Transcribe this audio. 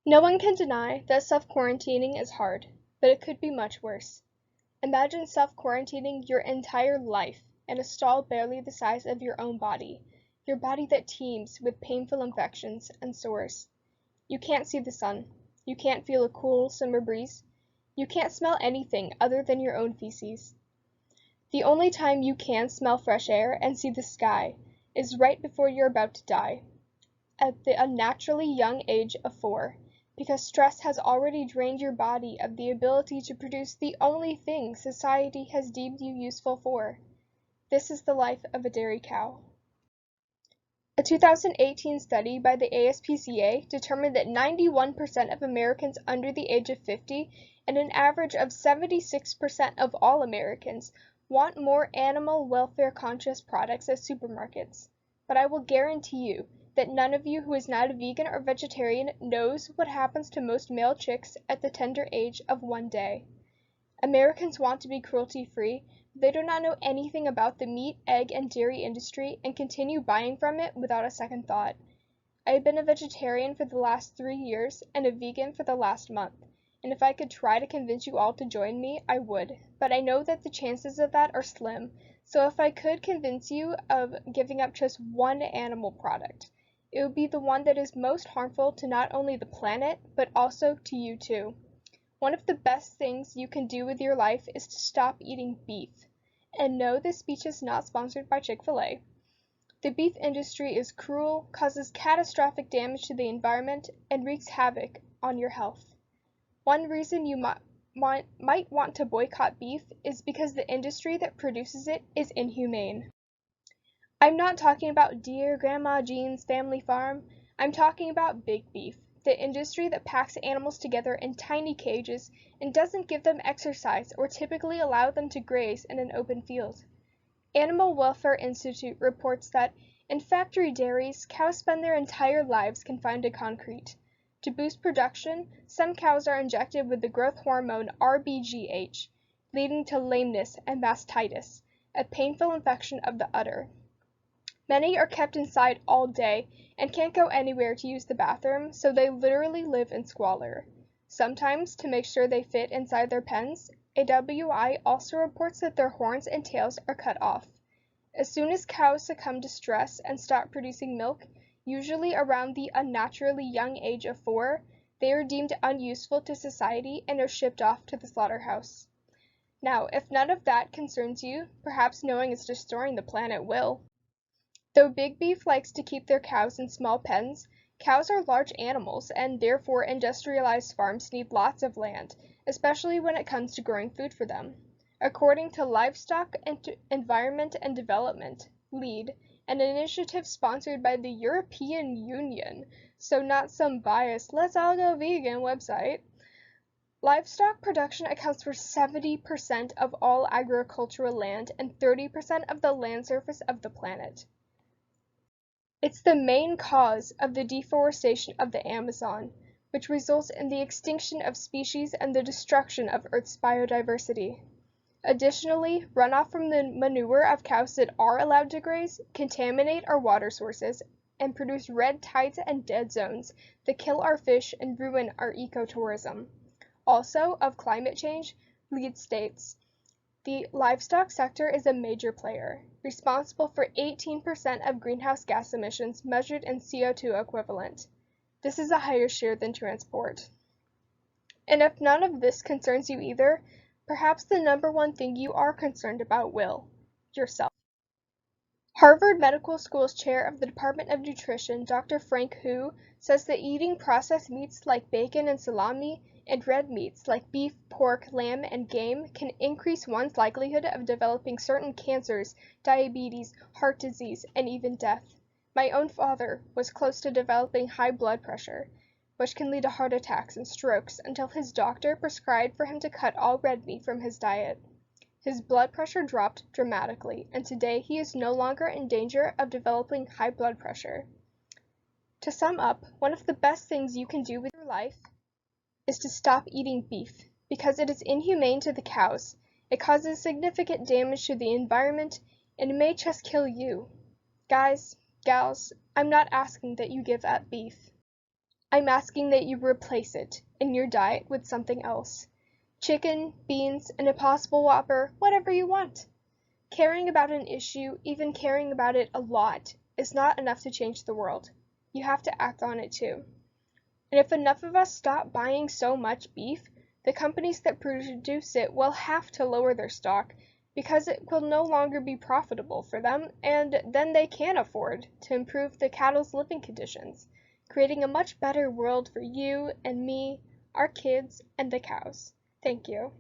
No one can deny that self-quarantining is hard, but it could be much worse. Imagine self-quarantining your entire life in a stall barely the size of your own body, your body that teems with painful infections and sores. You can't see the sun. You can't feel a cool summer breeze. You can't smell anything other than your own feces. The only time you can smell fresh air and see the sky is right before you're about to die, at the unnaturally young age of 4, because stress has already drained your body of the ability to produce the only thing society has deemed you useful for. This is the life of a dairy cow. A 2018 study by the ASPCA determined that 91% of Americans under the age of 50 and an average of 76% of all Americans want more animal welfare conscious products at supermarkets. But I will guarantee you that none of you who is not a vegan or vegetarian knows what happens to most male chicks at the tender age of 1 day. Americans want to be cruelty-free, but they do not know anything about the meat, egg, and dairy industry and continue buying from it without a second thought. I have been a vegetarian for the last 3 years and a vegan for the last month, and if I could try to convince you all to join me, I would, but I know that the chances of that are slim, so if I could convince you of giving up just one animal product, it would be the one that is most harmful to not only the planet, but also to you too. One of the best things you can do with your life is to stop eating beef. And no, this speech is not sponsored by Chick-fil-A. The beef industry is cruel, causes catastrophic damage to the environment, and wreaks havoc on your health. One reason you might want to boycott beef is because the industry that produces it is inhumane. I'm not talking about dear Grandma Jean's family farm. I'm talking about big beef, the industry that packs animals together in tiny cages and doesn't give them exercise or typically allow them to graze in an open field. Animal Welfare Institute reports that in factory dairies, cows spend their entire lives confined to concrete. To boost production, some cows are injected with the growth hormone RBGH, leading to lameness and mastitis, a painful infection of the udder. Many are kept inside all day and can't go anywhere to use the bathroom, so they literally live in squalor. Sometimes, to make sure they fit inside their pens, AWI also reports that their horns and tails are cut off. As soon as cows succumb to stress and stop producing milk, usually around the unnaturally young age of 4, they are deemed unuseful to society and are shipped off to the slaughterhouse. Now, if none of that concerns you, perhaps knowing it's destroying the planet will. Though big beef likes to keep their cows in small pens, cows are large animals, and therefore industrialized farms need lots of land, especially when it comes to growing food for them. According to Livestock Environment and Development, LEAD, an initiative sponsored by the European Union, so not some biased "let's all go vegan" website, livestock production accounts for 70% of all agricultural land and 30% of the land surface of the planet. It's the main cause of the deforestation of the Amazon, which results in the extinction of species and the destruction of Earth's biodiversity. Additionally, runoff from the manure of cows that are allowed to graze contaminate our water sources and produce red tides and dead zones that kill our fish and ruin our ecotourism. Also, of climate change, LEAD states, the livestock sector is a major player, responsible for 18% of greenhouse gas emissions measured in CO2 equivalent. This is a higher share than transport. And if none of this concerns you either, perhaps the number one thing you are concerned about will: yourself. Harvard Medical School's chair of the Department of Nutrition, Dr. Frank Hu, says that eating processed meats like bacon and salami and red meats like beef, pork, lamb, and game can increase one's likelihood of developing certain cancers, diabetes, heart disease, and even death. My own father was close to developing high blood pressure, which can lead to heart attacks and strokes, until his doctor prescribed for him to cut all red meat from his diet. His blood pressure dropped dramatically, and today he is no longer in danger of developing high blood pressure. To sum up, one of the best things you can do with your life is to stop eating beef, because it is inhumane to the cows, it causes significant damage to the environment, and it may just kill you. Guys, gals, I'm not asking that you give up beef. I'm asking that you replace it in your diet with something else. Chicken, beans, an Impossible Whopper, whatever you want. Caring about an issue, even caring about it a lot, is not enough to change the world. You have to act on it too. And if enough of us stop buying so much beef, the companies that produce it will have to lower their stock because it will no longer be profitable for them, and then they can afford to improve the cattle's living conditions, creating a much better world for you and me, our kids, and the cows. Thank you.